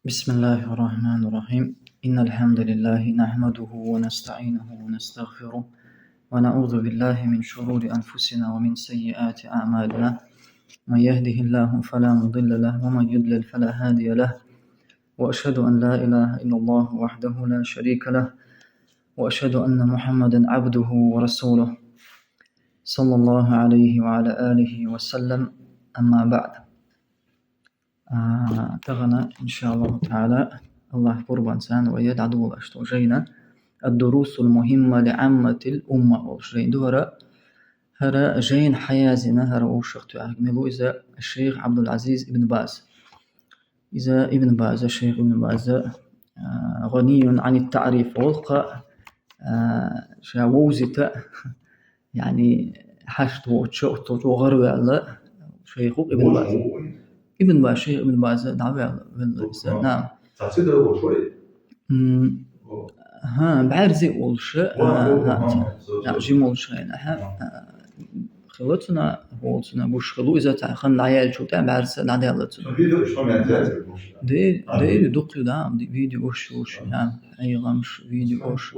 بسم الله الرحمن الرحيم إن الحمد لله نحمده ونستعينه ونستغفره ونعوذ بالله من شرور أنفسنا ومن سيئات أعمالنا من يهده الله فلا مضل له ومن يضلل فلا هادي له وأشهد أن لا إله إلا الله وحده لا شريك له وأشهد أن محمدا عبده ورسوله صلى الله عليه وعلى آله وسلم أما بعد. تغنى إن شاء الله تعالى الله قربان سان ويد عدو أشتوجينا الدروس المهمة لعامة الأمة وشرين دورة هرا جين حيازنا هرا وشخت أعملوا إذا الشيخ عبد العزيز ابن باز إذا ابن باز الشيخ ابن باز غني عن التعريف والقى شاوزت يعني حشت وشوت وغرب على شيخ ابن باز ابن باز شيخ ابن باز دعوة نعم بعرزي أولش جيم أولش خلطنا هولتنا بوش خلو إذا تأخذ العيال شو بعرس العيال دي دقيق دام دي فيديو وش نعم أي غمش فيديو وش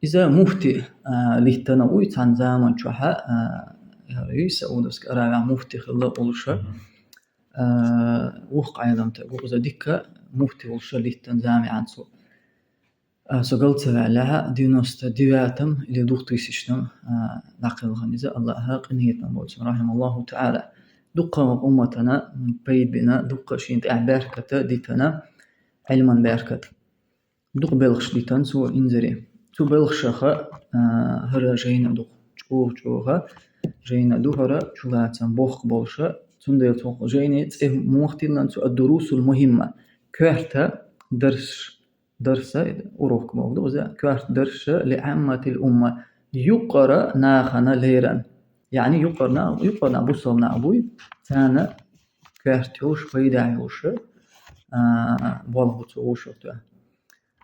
إذا مفتي للتنوي عن زمان شوها رئيس أو دسك أراجع مفتي خلا أولش وقع يدم تقول إذا ديك مفتي أولش للتنزامي عن سو سقلت علىها دينوست ديواتم اللي دوقتي سيشتم نقل غنيزة الله قنيتنا موت رحمه الله تعالى دقة أمتنا بيد بنا دقة شينت أعباركة ديتنا علما باركة دق بلغش ديتن سو إنزري سو بلغشخة هرا جينا دق جوها جينا دوهرا جلاتن بوخ بولشة تندير توق جيني تسيه موختلن سو الدروس المهمة كهرتا درس أروك موضوع ذا كارت درس لعامة الأمة يقرأ ناخنا ليرا يعني يقرأ بصوم أبوي ثانا كارتوش فيداعيوش بالغوش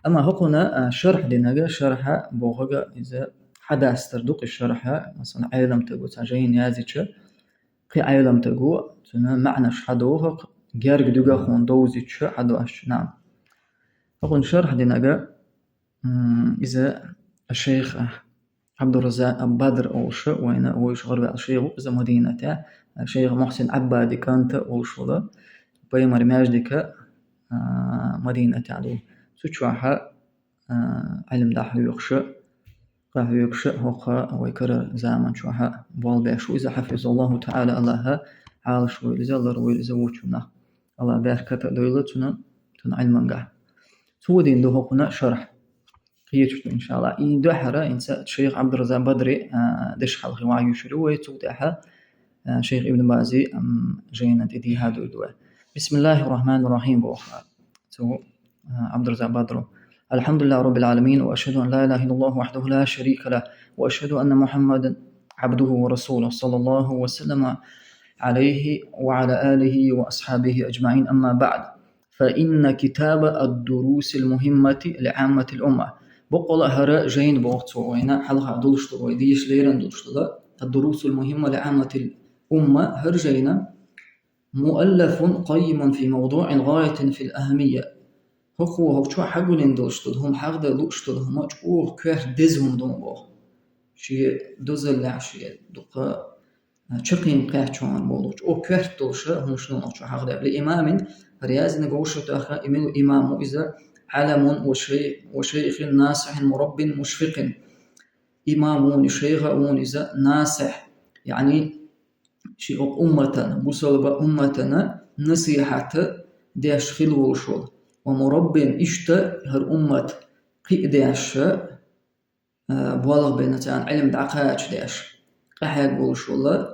أما هقنا شرح دينجا شرح بوغا إذا حدا استردق الشرح مثلا عالم تقو تاجين يازيش قي عالم تقو تنا معنى شحدوه جارق دوغا خون دوزيش حدوش نعم أقول شرح دينجا إذا الشيخ عبد الرزاق بدر أوش وين أوش غرب الشيخ إذا مدينة الشيخ محسن عبادي كانت أوشولا بيمر ماجدك مدينة عدو سوتشوها علم دحو يخش هوقا ويكرر زمان شوها بالباشو إذا حفظ الله تعالى الله عالش وإذا الله روي إذا وجهنا الله باركة دولتنا علما سودين ده هنا شرح قيتشت إن شاء الله إن دحرة إنسان الشيخ عبد الرزاق بدري دش حلقي وعي شروي تودحها شيخ ابن بازي جينا تدي هذا الدواء بسم الله الرحمن الرحيم بوخا عبد الرزاق بدر الحمد لله رب العالمين وأشهد أن لا إله إلا الله وحده لا شريك له وأشهد أن محمدا عبده ورسوله صلى الله وسلم عليه وعلى آله وأصحابه أجمعين أما بعد فإن كتاب الدروس المهمة لعامة الأمة بقول هراء جين بوقتو وين حلقة دلشتو ويديش ليرن دلشتو الدروس المهمة لعامة الأمة هرجينا مؤلف قيم في موضوع غاية في الأهمية هو شو حقولين دلشتو هم حق دلشتو هم شو كيف دزهم دون شيء دزل لعشية دقة شقين قاعدون موضوع أو كيف دلشة هم شنو شو حق ده لإمام رياز نقوش تأخر إمام إذا علم وشيخ ناصح مرب مشفق إمام شيخ إذا ناصح يعني شيء أمتنا بسبب أمتنا نصيحة داش خلو وشول ومرب إشت هر أمة قيداش بالغ بينتان علم دعقاش داش قحاق وشول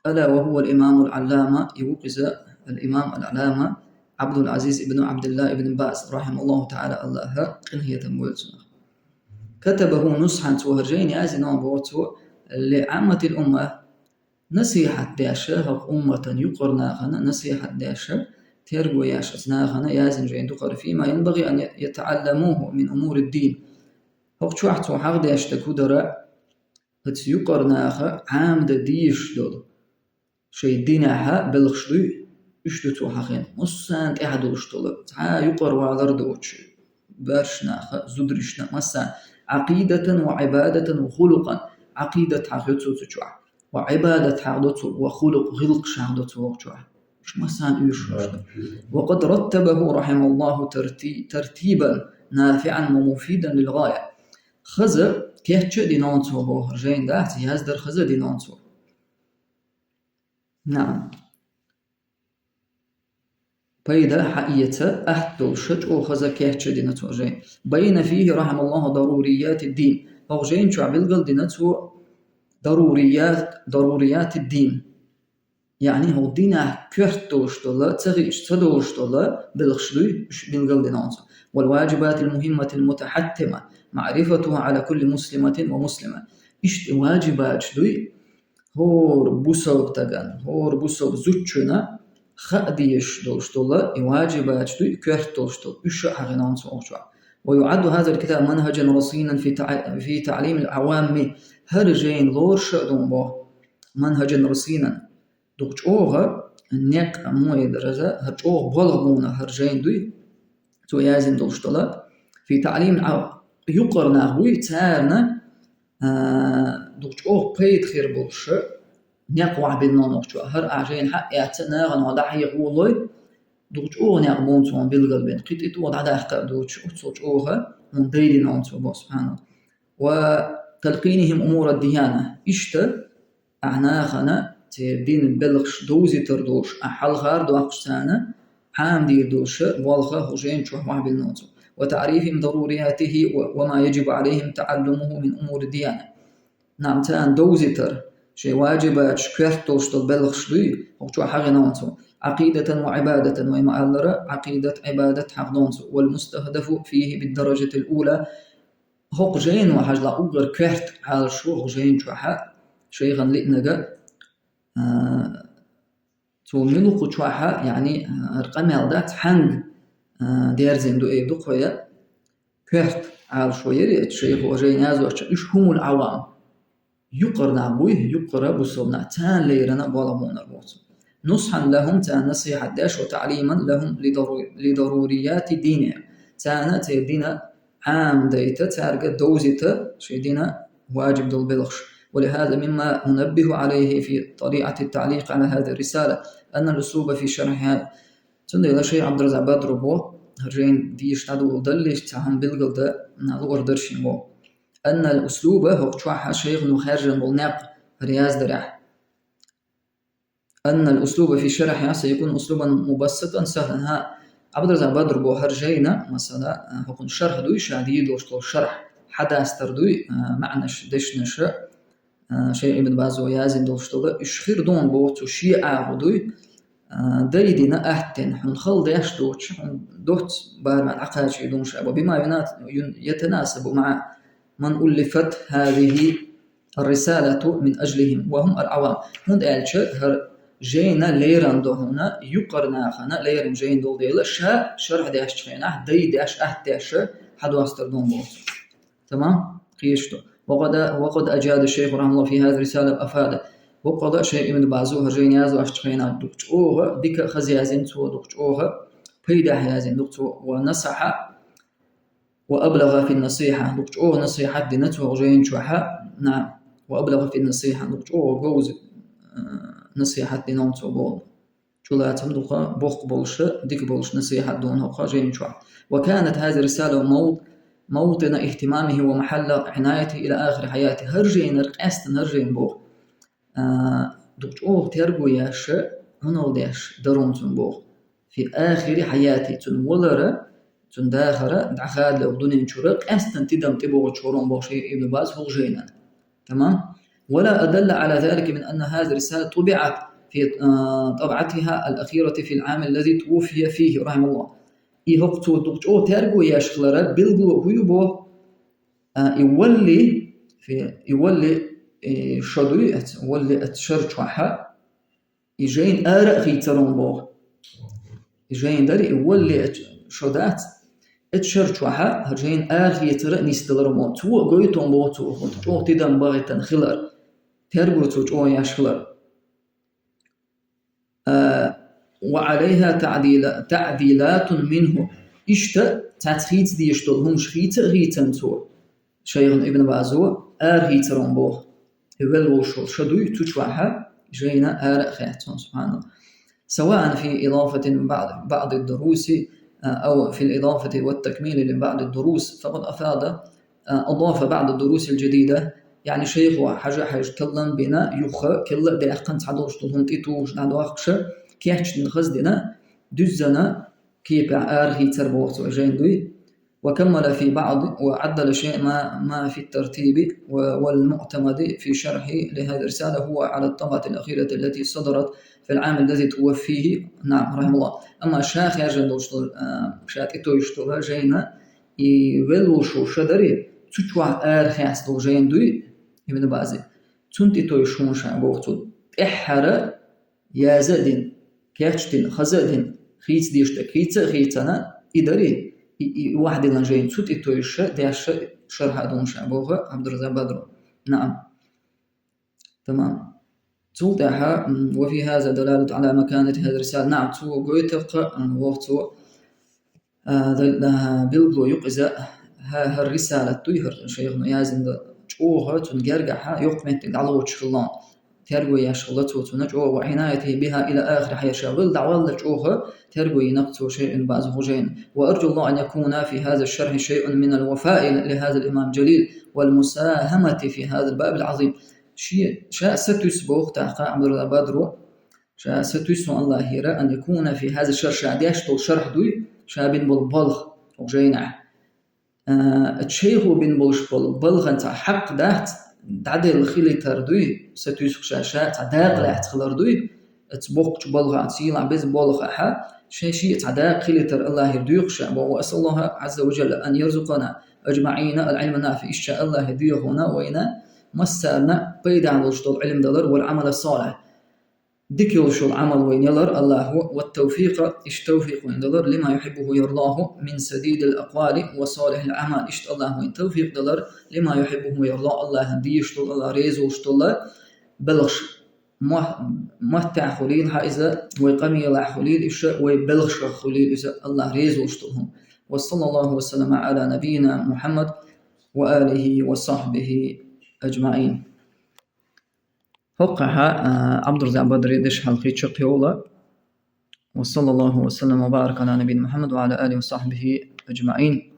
ألا وهو الإمام العلامة يوقز الإمام العلامة عبد العزيز ابن عبد الله ابن باز رحمه الله تعالى الله قنية مولتنا كتبه نصحا توهرجين أزنان بوتو لعامة الأمة نصيحة داشة أمة يقرناغنا نصيحة داشة ترجو ياشتناغنا يازن جين دقر فيما ينبغي أن يتعلموه من أمور الدين هو شوحتو حق داشة كدرة يقرناغ عام ديش دول شيء دينها بلغشري اشتو حقين مسان قاعد وشتول تا يقر وعذر دوتش برشنا زدرشنا مسا عقيدة وعبادة وخلقا عقيدة حقيتو تشوع وعبادة حقيتو وخلق غلق شهدتو وقتوع مش مسان يوش وقد رتبه رحمه الله ترتيبا نافعا ومفيدا للغاية خزر كيتش دي نونسو بو هرجين داعت يازدر خزر دي نونسو نعم بيدا حقيقة أهدو شجع خزر كيتش دي نتو جين بين فيه رحمه الله ضروريات الدين أو جين شو عبلغل دي نتو ضروريات الدين يعني هو دينا كرت دوشتولا تغيش تدوشتولا بالخشلوي بلغل دي نونسو والواجبات المهمة المتحتمة معرفتها على كل مسلمة ومسلمة إشت واجبات شدوي هور بوسوب تغان هور بوسوب زوتشنا خأديش دوشتولا واجبات شدوي كرت دوشتول إشا حغنان سوشوا ويعد هذا الكتاب منهجا رصينا في تعليم العوام هرجين لور شأدون بو منهجا رصينا دوش أوغا نيك أموي درجة هرج أوغ بلغونا هرجين دوي تو يازن دوشتولا في تعليم العوام يقرنا هوي تارنا دوش أوغ بيت خير بولش نيقوع بالنون وقتوا هر أعجين حق يعتنا غنوضع يقولوي دوش أوغ نيقبون تون بالقلبين قيت وضع داخل دوش أوغا من ديدي نونتو بو سبحانه وتلقينهم أمور الديانة إشتا أعناخنا تيردين البلغش دوزي تردوش أحل غار دو أقشتانا حام دير دوش والغا هجين شوح وحب النوتو وتعريفهم ضرورياته وما يجب عليهم تعلمه من أمور الديانة نعم تان دوزي تر شي واجبات شكرتوش تبلغش دوي وشو حاجة نوتو عقيدة وعبادة وما ألر عقيدة عبادة حق نوتو والمستهدف فيه بالدرجة الأولى هوق جين وحاج لا أوغر كرت على شو جين شو حق شي غنلقنا تو ملوك وشوحة يعني رقم يالدات حنج ديرزين دو ايه دقوية كرت على شوية الشيخ وجين يازو إيش هم العوام يقرنا بويه يقرا بصلنا تان ليرنا بالمون الروت نصحا لهم تان نصيحة داش وتعليما لهم لضروريات دينهم تان تيدينا عام ديتا تارجت دوزيتا شيدينا واجب دول بلغش ولهذا مما ننبه عليه في طريقة التعليق على هذه الرسالة أن الأسلوب في شرحها تندي شيء عبد الرزاق بدر بو هرجين ديش تعدو دلش تهم بالقل ده نالور درشين بو أن الأسلوب هو شوحة شيخ نخرج بالنق رياض درح أن الأسلوب في شرحها سيكون أسلوبا مبسطا سهلا ها عبد الرزاق بدر بو هرجينا مثلا هو شرح دوي شاديد وشلو شرح حدا استردوي معنى دش نشأ شيء ابن باز ويازن دوشتوغا إشخير دون بوتو شيعة غدوي دايدنا أهتن حنخل ديش دوتش دوت بارما العقاش يدون شعبه بما يتناسب مع من ألفت هذه الرسالة من أجلهم وهم العوام هند ألش هر جينا ليران دو هنا يقرنا خنا ليرن جين دول ديلا شا شرح ديش تخينا داي ديش أهتش حدو أستردون بوتو تمام قيشتو وقد أجاد الشيخ رحمه الله في هذه الرسالة بأفادة وقد شيء من بعضه هرجين يازو أشتخينا دكتش أوغا ديك خزيازين تو دكتش أوغا بيدا حيازين دكتو ونصح وأبلغ في النصيحة دكتش أوغا نصيحة دينتو هرجين شوحا نعم وأبلغ في النصيحة دكتش أوغا جوز نصيحة دينونتو بول شولاتهم دوخا بوخ بولش ديك بولش نصيحة دون هوخا جين شوحا وكانت هذه الرسالة موطن اهتمامه ومحل عنايته إلى آخر حياته هرجين رقاستن هرجين بوغ دوش أوغ ترقو ياش هنو ديش درون بوغ في آخر حياتي تن ولر تن داخرة دعخاد لأغدونين شرق أستن تدم تبوغ تشورون بوغ شيء ابن باز هو جينا تمام ولا أدل على ذلك من أن هذه الرسالة طبعت في طبعتها الأخيرة في العام الذي توفي فيه رحمه الله يهقتو دوش أوغ ترقو ياش خلرة بلغو هيبو يولي شدوي ولي أتشرج وحا يجين آرق في ترون بوغ يجين داري يولي شدات أتشرج وحا هجين آرق يترق نستلرمو تو قويتون بوغ تو تدام باغي تنخلر ترقو تو ياش خلر وعليها تعديلات منه إشتا تعتخيت دي يشتغل هم شخيت غيتن تو شيخ ابن بازو غيترون بوه يقول وشو شدوي تشوحها جينا خياتون سبحان الله سواء في إضافة بعض الدروس أو في الإضافة والتكميل لبعض الدروس فقد أفاد أضاف بعض الدروس الجديدة يعني شيخ وحاجة حيتكلم بنا يخ كلا دي أحقن تعدوش تلهم تيتوش نعدو أخش كي أحش نخز دينا دزنا كي بأرهي تربوت وجين دوي وكمل في بعض وعدل شيء ما في الترتيب والمعتمد في شرحه لهذه الرسالة هو على الطبعة الأخيرة التي صدرت في العام الذي توفيه نعم رحمه الله أما شاخ يجن دوشتل شات إتو يشتغل جينا يولوشو شدري تشوع خاص دو جين دوي ابن بازي تنت إتو يشون شعبوغتو إحرى يازدين كيحشتين خزدين خيت ديشتا خيتنا إداري واحد لنجين تنت إتو يش ديش شرح دون شعبوغ عبد الرزاق بدر نعم تمام توضح وفي هذا دلالة على مكانة هذه الرسالة نعم تو قويتق وقتو بلغو يقزا ها الرسالة تويهر شيخنا يازن جوها تنجرجها يقمت على شلون ترجو يشغلته تنجو وعنايته بها إلى آخر حياة شغل دعوة جوها ترجو ينقص شيء بعض غجين وأرجو الله أن يكون في هذا الشرح شيء من الوفاء لهذا الإمام الجليل والمساهمة في هذا الباب العظيم شاء ستسبوغ تحقق عبد الله بدر شاء ستسو الله هيرا أن يكون في هذا الشرح شاديش شرح دوي شابين بالبلغ وجينع الشيخ بن بلش بالبلغ أنت حق دهت تعدل الخيل تردوي ستسو شاشات تعداق لا تخلر دوي تبوق بلغ عتيل بز بلغ أحد شيء تعداق خيل تر الله يديقش وأسأل الله عز وجل أن يرزقنا أجمعين العلم النافع إن شاء الله يديقنا وإنا مسألنا بيد على العلم دلر والعمل الصالح ديكيل شو العمل وين يلر الله والتوفيق توفيق وين دلر لما يحبه يرضاه من سديد الأقوال وصالح الأعمال الله وين توفيق دلر لما يحبه يرضاه الله هدي يشتغل الله ريزو يشتغل بلغش مهتع خليل حائزة ويقمي الله خليل إشاء ويبلغش خليل إذا الله ريزو يشتغلهم وصلى الله وسلم على نبينا محمد وآله وصحبه أجمعين وقع عبد الرزاق بدر يدش حلقي شقيولا وصلى الله وسلم وبارك على نبينا محمد وعلى آله وصحبه أجمعين.